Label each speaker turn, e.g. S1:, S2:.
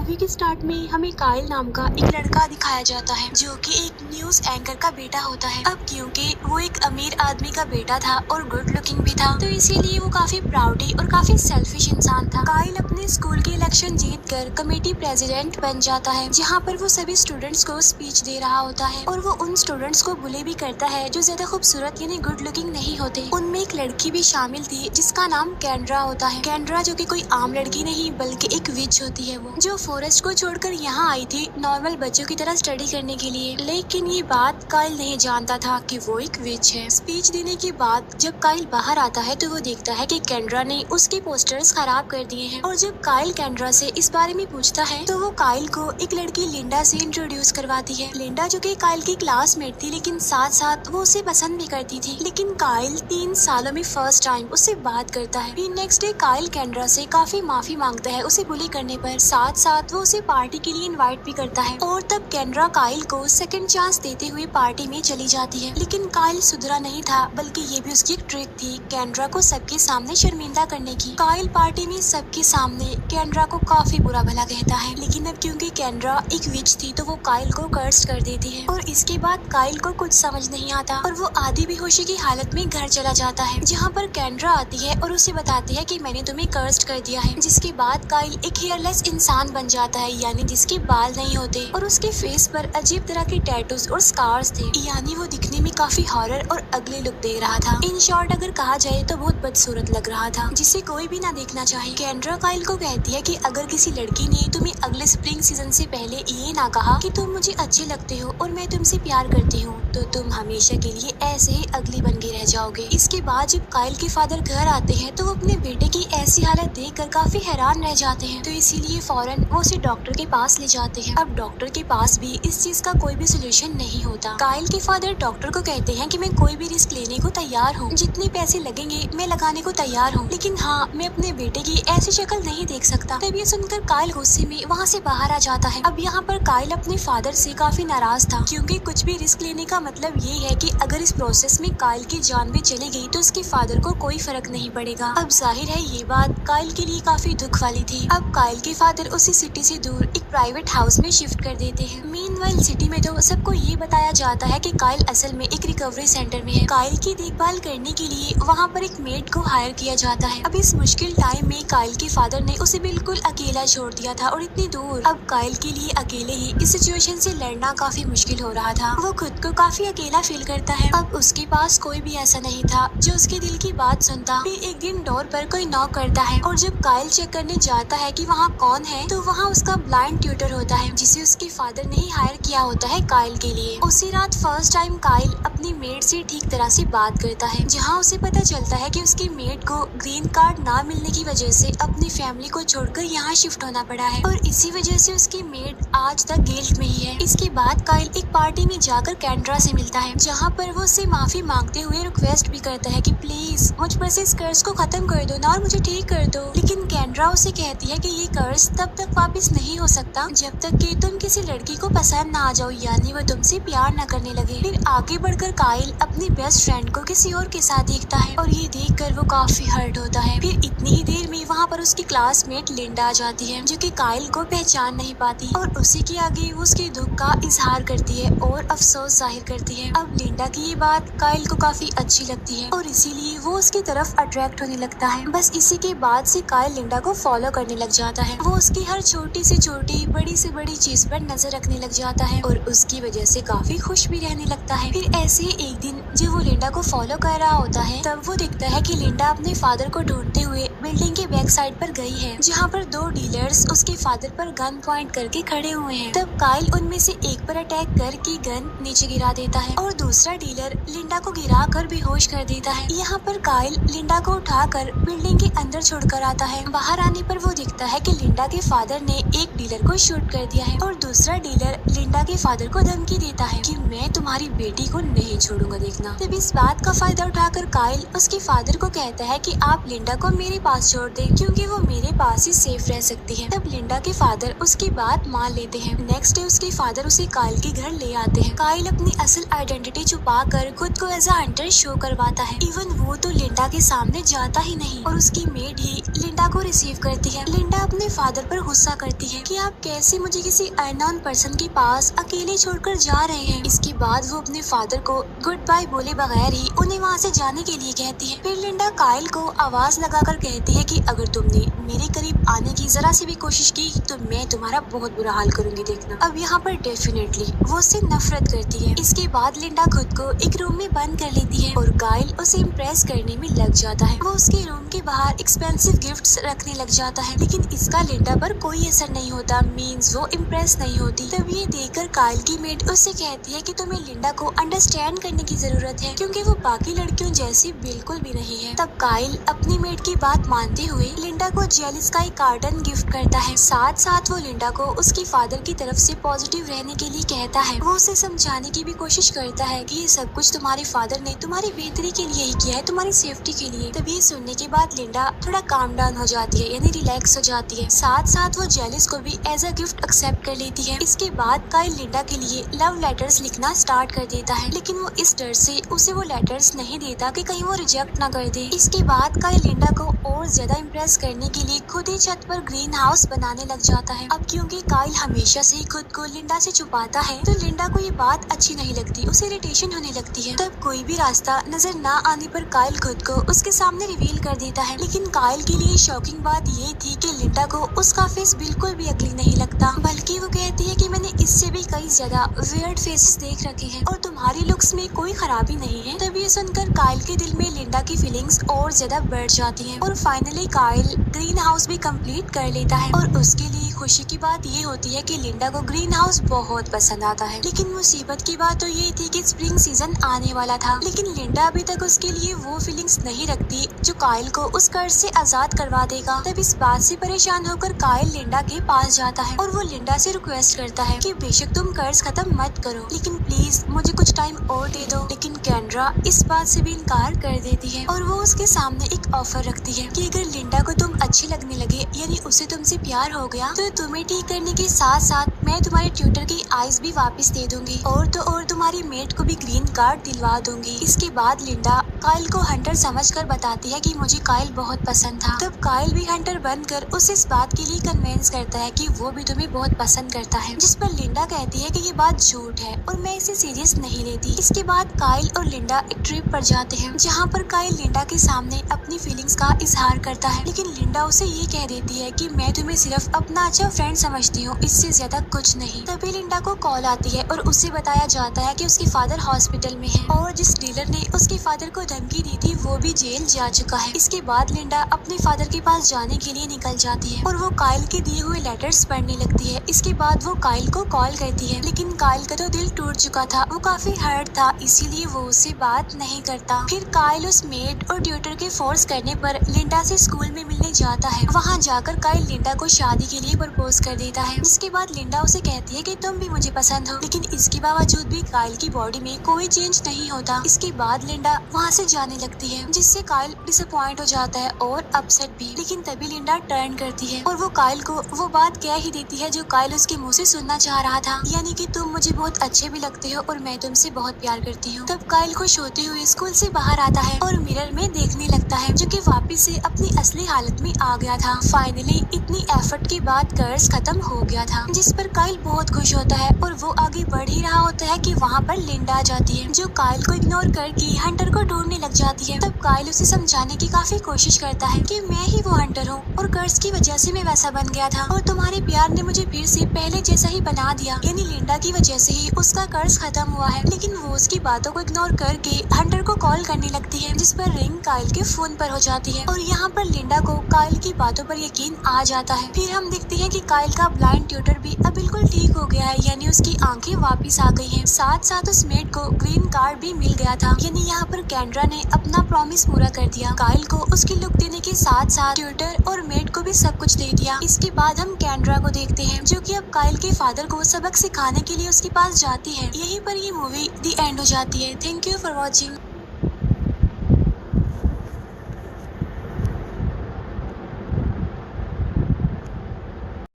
S1: Movie के start में हमें काइल नाम का एक लड़का दिखाया जाता है जो कि एक न्यूज एंकर का बेटा होता है। अब क्योंकि वो एक अमीर आदमी का बेटा था और गुड लुकिंग भी था, तो इसीलिए वो काफी प्राउडी और काफी सेल्फिश इंसान था। काइल अपने स्कूल के इलेक्शन जीत कर कमेटी प्रेसिडेंट बन जाता है, जहाँ पर वो सभी स्टूडेंट्स को स्पीच दे रहा होता है और वो उन स्टूडेंट्स को बुले भी करता है जो ज्यादा खूबसूरत यानी गुड लुकिंग नहीं होते। उनमें एक लड़की भी शामिल थी जिसका नाम कैंड्रा होता है। कैंड्रा जो कि कोई आम लड़की नहीं बल्कि एक विच होती है, वो जो फॉरेस्ट को छोड़कर यहाँ आई थी नॉर्मल बच्चों की तरह स्टडी करने के लिए। लेकिन ये बात काइल नहीं जानता था कि वो एक विच है। स्पीच देने के बाद जब काइल बाहर आता है तो वो देखता है कि कैंड्रा ने उसके पोस्टर्स खराब कर दिए हैं। और जब काइल कैंड्रा से इस बारे में पूछता है तो वो काइल को एक लड़की लिंडा से इंट्रोड्यूस करवाती है। लिंडा जो कि काइल की क्लासमेट थी, लेकिन साथ साथ वो उसे पसंद भी करती थी। लेकिन काइल 3 सालों में फर्स्ट टाइम उससे बात करता है। फिर नेक्स्ट डे काइल कैंड्रा से काफी माफी मांगता है उसे बुली करने पर। साथ साथ वो उसे पार्टी के लिए इनवाइट भी करता है और तब कैंड्रा काइल को सेकंड चांस देते हुए पार्टी में चली जाती है। लेकिन काइल सुधरा नहीं था, बल्कि ये भी उसकी एक ट्रिक थी कैंड्रा को सबके सामने शर्मिंदा करने की। काइल पार्टी में सबके सामने कैंड्रा को काफी बुरा भला कहता है, लेकिन अब क्योंकि कैंड्रा एक विच थी तो वो काइल को कर्स कर देती है। और इसके बाद काइल को कुछ समझ नहीं आता और वो आधी बेहोशी की हालत में घर चला जाता है, जहाँ पर कैंड्रा आती है और उसे बताती है कि मैंने तुम्हें कर्स्ड कर दिया है। जिसके बाद काइल एक हेयरलेस इंसान बन जाता है, यानी जिसके बाल नहीं होते और उसके फेस पर अजीब तरह के टैटूज और स्कार्स थे, यानी वो दिखने में काफी हॉरर और अगली लुक दे रहा था। इन शॉर्ट अगर कहा जाए तो बहुत बदसूरत लग रहा था, जिसे कोई भी ना देखना चाहे। कैंड्रा काइल को कहती है कि अगर किसी लड़की ने तुम्हें अगले स्प्रिंग सीजन से पहले ये ना कहा कि तुम मुझे अच्छे लगते हो और मैं तुमसे प्यार करती हूँ, तो तुम हमेशा के लिए ऐसे ही अगली बन के रह जाओगे। इसके बाद जब काइल के फादर घर आते हैं तो वो अपने बेटे की ऐसी हालत देखकर काफी हैरान रह जाते हैं, तो इसीलिए फौरन वो उसे डॉक्टर के पास ले जाते हैं। अब डॉक्टर के पास भी इस चीज का कोई भी सोल्यूशन नहीं होता। काइल के फादर डॉक्टर को कहते हैं कि मैं कोई भी रिस्क लेने को तैयार हूँ, जितने पैसे लगेंगे मैं लगाने को तैयार हूँ, लेकिन हाँ मैं अपने बेटे की ऐसी शक्ल नहीं देख सकता। तब ये सुनकर काइल गुस्से में वहाँ से बाहर आ जाता है। अब यहाँ पर काइल अपने फादर से काफी नाराज था, क्योंकि कुछ भी रिस्क लेने का मतलब ये है कि अगर इस प्रोसेस में काइल की जान भी चली गई तो उसके फादर को कोई फर्क नहीं पड़ेगा। अब जाहिर है ये बात काइल के लिए काफी दुख वाली थी। अब काइल के फादर उसी सिटी से दूर एक प्राइवेट हाउस में शिफ्ट कर देते हैं। मीनवाइल सिटी में तो सबको ये बताया जाता है कि काइल असल में एक रिकवरी सेंटर में है। काइल की देखभाल करने के लिए वहाँ पर एक मेड को हायर किया जाता है। अब इस मुश्किल टाइम में काइल के फादर ने उसे बिल्कुल अकेला छोड़ दिया था और इतनी दूर। अब काइल के लिए अकेले ही इस सिचुएशन से लड़ना काफी मुश्किल हो रहा था। वो खुद को काफी अकेला फील करता है। अब उसके पास कोई भी ऐसा नहीं था जो उसके दिल की बात सुनता। फिर एक दिन डोर पर कोई नॉक करता है और जब काइल चेक करने जाता है कि वहाँ कौन है तो वहाँ उसका ब्लाइंड ट्यूटर होता है, जिसे उसके फादर ने ही हायर किया होता है काइल के लिए। उसी रात फर्स्ट टाइम काइल अपनी मेड से ठीक तरह से बात करता है, जहाँ उसे पता चलता है कि उसकी मेड को ग्रीन कार्ड ना मिलने की वजह से अपनी फैमिली को छोड़कर यहाँ शिफ्ट होना पड़ा है और इसी वजह से उसकी मेड आज तक गिल्ट में ही है। इसके बाद काइल एक पार्टी में जाकर कैंड्रा से मिलता है, जहाँ पर वो उससे माफी मांगते हुए रिक्वेस्ट भी करता है कि प्लीज मुझ पर से इस कर्ज को खत्म कर दो ना और मुझे ठीक कर दो। लेकिन कैंड्रा उसे कहती है कि ये कर्ज तब तक वापस नहीं हो सकता जब तक कि तुम किसी लड़की को पसंद ना आ जाओ, यानी वो तुमसे प्यार न करने लगे। फिर आगे बढ़कर काइल अपनी बेस्ट फ्रेंड को किसी और के साथ देखता है और ये देखकर वो काफी हर्ट होता है। फिर इतनी ही देर में वहाँ पर उसकी क्लासमेट लिंडा आ जाती है, जो कि काइल को पहचान नहीं पाती और उसी के आगे वो उसके दुख का इजहार करती है और अफसोस जाहिर करती है। अब लिंडा की ये बात काइल को काफी अच्छी लगती है और इसीलिए वो उसकी तरफ अट्रैक्ट होने लगता है। बस इसी के बाद से काइल लिंडा को फॉलो करने लग जाता है। वो उसकी हर छोटी से छोटी बड़ी से बड़ी चीज पर नजर रखने लग जाता है और उसकी वजह से काफी खुश भी रहने लगता है। फिर ऐसे ही एक दिन जब वो लिंडा को फॉलो कर रहा होता है तब वो देखता है कि लिंडा अपने फादर को ढूंढते हुए बिल्डिंग के बैक साइड पर गई है, जहाँ पर 2 डीलर्स उसके फादर पर गन पॉइंट करके खड़े हुए हैं। तब काइल उनमें से एक पर अटैक करके गन नीचे गिरा देता है और दूसरा डीलर लिंडा को गिरा कर बेहोश कर देता है। यहाँ पर काइल लिंडा को उठाकर बिल्डिंग के अंदर छोड़कर आता है। बाहर आने पर वो दिखता है कि लिंडा के फादर ने एक डीलर को शूट कर दिया है और दूसरा डीलर लिंडा के फादर को धमकी देता है कि मैं तुम्हारी बेटी को नहीं छोड़ूंगा देखना। देखना। तब इस बात का फायदा उठाकर काइल उसके फादर को कहता है कि आप लिंडा को मेरे पास छोड़ दें क्योंकि वो मेरे पास ही सेफ रह सकती है। तब लिंडा के फादर उसकी बात मान लेते हैं। नेक्स्ट डे उसके फादर उसे काइल के घर ले आते हैं। काइल अपनी असल आइडेंटिटी छुपा कर खुद को एज अ हंटर शो करवाता है। इवन वो तो लिंडा के सामने जाता ही नहीं और उसकी मेड ही लिंडा को रिसीव करती है। लिंडा अपने फादर पर गुस्सा करती है कि आप कैसे मुझे किसी अननोन पर्सन के पास अकेले छोड़कर जा रहे हैं। इसके बाद वो अपने फादर को गुड बाय बोले बगैर ही उन्हें वहाँ से जाने के लिए कहती है। फिर लिंडा काइल को आवाज लगाकर कहती है कि अगर तुमने मेरे करीब आने की जरा सी भी कोशिश की तो मैं तुम्हारा बहुत बुरा हाल करूंगी देखना। अब यहाँ पर डेफिनेटली वो उससे नफरत करती है। इसके बाद लिंडा खुद को एक रूम में बंद कर लेती है और काइल उसे इम्प्रेस करने में लग जाता है। वो उसके रूम के बाहर एक्सपेंसिव गिफ्ट्स रखने लग जाता है लेकिन इसका लिंडा पर कोई असर नहीं होता। मींस वो इम्प्रेस नहीं होती। तब ये देखकर काइल की मेड उससे कहती है कि तुम्हें लिंडा को अंडरस्टैंड करने की जरूरत है क्योंकि वो बाकी लड़कियों जैसी बिल्कुल भी नहीं है। तब काइल अपनी मेड की बात मानते हुए लिंडा को जेलिस का एक कार्टन गिफ्ट करता है। साथ साथ वो लिंडा को उसकी फादर की तरफ से पॉजिटिव रहने के लिए कहता है। वो उसे समझाने की भी कोशिश करता है कि ये सब कुछ तुम्हारे फादर ने तुम्हारी बेहतरी के लिए ही किया है, तुम्हारी सेफ्टी के लिए। तब ये सुनने के बाद लिंडा थोड़ा काम डाउन हो जाती है यानी रिलैक्स हो जाती है। साथ साथ वो जेलिस को भी एज अ गिफ्ट एक्सेप्ट कर लेती है। इसके बाद काइल लिंडा के लिए लव लेटर्स लिखना स्टार्ट कर देता है लेकिन वो इस डर से उसे वो लेटर्स नहीं देता कि कहीं वो रिजेक्ट ना कर दे। इसके बाद काइल लिंडा को और ज्यादा इम्प्रेस करने के लिए खुद ही छत पर ग्रीन हाउस बनाने लग जाता है। अब क्योंकि काइल हमेशा से खुद को लिंडा से छुपाता है तो लिंडा को ये बात अच्छी नहीं लगती, उसे इरिटेशन होने लगती है। तब कोई भी रास्ता नजर ना आने पर काइल खुद को उसके सामने रिवील कर देता है। लेकिन काइल के लिए शॉकिंग बात ये थी कि लिंडा को उसका फेस बिल्कुल भी अगली नहीं लगता, बल्कि वो कहती है कि मैंने इससे भी कई ज्यादा वियर्ड फेसेस देख रखे हैं और तुम्हारी लुक्स में कोई खराबी नहीं है। तब ये सुनकर काइल के दिल में लिंडा की फीलिंग्स और ज्यादा बढ़ जाती हैं और फाइनली काइल ग्रीन हाउस भी कंप्लीट कर लेता है। और उसके लिए खुशी की बात ये होती है कि लिंडा को ग्रीन हाउस बहुत पसंद आता है। लेकिन मुसीबत की बात तो ये थी कि स्प्रिंग सीजन आने वाला था लेकिन लिंडा अभी तक उसके लिए वो फीलिंग्स नहीं रखती जो काइल को उस कर्ज से आजाद करवा देगा। तब इस बात से परेशान होकर काइल लिंडा के पास जाता है और वो लिंडा से रिक्वेस्ट करता है कि बेशक तुम कर्ज खत्म मत करो लेकिन प्लीज मुझे कुछ टाइम और दे दो। लेकिन कैंड्रा इस बात से भी इनकार कर देती है और वो उसके सामने एक ऑफर रखती है कि अगर लिंडा को तुम अच्छी लगने लगे यानी उसे तुमसे प्यार हो गया तो तुम्हें ठीक करने के साथ साथ मैं तुम्हारे ट्यूटर की आइज भी वापस दे दूंगी और तो और तुम्हारी मेट को भी ग्रीन कार्ड दिलवा दूंगी। इसके बाद लिंडा काइल को हंटर समझकर बताती है कि मुझे काइल बहुत पसंद था। तब काइल भी हंटर बनकर उसे इस बात के लिए कन्विंस करता है कि वो भी तुम्हें बहुत पसंद करता है, जिस पर लिंडा कहती है कि ये बात झूठ है और मैं इसे सीरियस नहीं लेती। इसके बाद काइल और लिंडा एक ट्रिप पर जाते हैं जहाँ पर काइल लिंडा के सामने अपनी फीलिंग्स का इजहार करता है लेकिन लिंडा उसे ये कह देती है कि मैं तुम्हें सिर्फ अपना अच्छा फ्रेंड समझती हूँ, इससे ज्यादा कुछ नहीं। तभी लिंडा को कॉल आती है और उसे बताया जाता है कि उसके फादर हॉस्पिटल में है और जिस डीलर ने उसके फादर को धमकी दी थी वो भी जेल जा चुका है। इसके बाद लिंडा अपने फादर के पास जाने के लिए निकल जाती है और वो काइल के दिए हुए लेटर्स पढ़ने लगती है। इसके बाद वो काइल को कॉल करती है लेकिन काइल का तो दिल टूट चुका था, वो काफी हर्ट था इसीलिए वो उससे बात नहीं करता। फिर काइल उस मेड और ट्यूटर के फोर्स करने पर लिंडा से स्कूल में मिलने जाता है। वहाँ जाकर काइल लिंडा को शादी के लिए प्रपोज कर देता है। जिसके बाद लिंडा उसे कहती है कि तुम भी मुझे पसंद हो लेकिन इसके बावजूद भी काइल की बॉडी में कोई चेंज नहीं होता। इसके बाद लिंडा वहाँ से जाने लगती है जिससे काइल डिसअपॉइंट हो जाता है और अपसेट भी। लेकिन तभी लिंडा टर्न करती है और वो काइल को वो बात कह ही देती है जो काइल उसके मुंह से सुनना चाह रहा था, यानी कि तुम मुझे बहुत अच्छे भी लगते हो और मैं तुमसे बहुत प्यार करती हूँ। तब काइल खुश होते हुए स्कूल से बाहर आता है और मिरर में देखने लगता है जो कि वापस से अपनी असली हालत में आ गया था। फाइनली इतनी एफर्ट के बाद कर्ज खत्म हो गया था, जिस पर काइल बहुत खुश होता है और वो आगे बढ़ ही रहा होता है कि वहाँ पर लिंडा आ जाती है जो काइल को इग्नोर करके हंटर को ढूंढने लग जाती है। तब काइल उसे समझाने की काफी कोशिश करता है कि मैं ही वो हंटर हूँ और कर्ज की वजह से मैं वैसा बन गया था और तुम्हारे प्यार ने मुझे फिर से पहले जैसा ही बना दिया, यानी लिंडा की वजह से ही उसका कर्ज खत्म हुआ है। लेकिन वो उसकी बातों को इग्नोर करके हंटर को कॉल करने लगती है जिस पर रिंग काइल के फोन पर हो जाती है और यहाँ पर लिंडा को काइल की बातों पर यकीन आ जाता है। फिर हम देखते हैं कि काइल का ब्लाइंड ट्यूटर भी अब बिल्कुल ठीक हो गया है, यानी उसकी आंखें वापस आ गई हैं। साथ साथ उस मेड को ग्रीन कार्ड भी मिल गया था, यानी यहाँ पर कैंड्रा ने अपना प्रॉमिस पूरा कर दिया। काइल को उसकी लुक देने के साथ साथ ट्यूटर और मेड को भी सब कुछ दे दिया। इसके बाद हम कैंड्रा को देखते हैं जो कि अब काइल के फादर को सबक सिखाने के लिए उसके पास जाती है। यहीं पर ये मूवी दी एंड हो जाती है। Thank you for watching.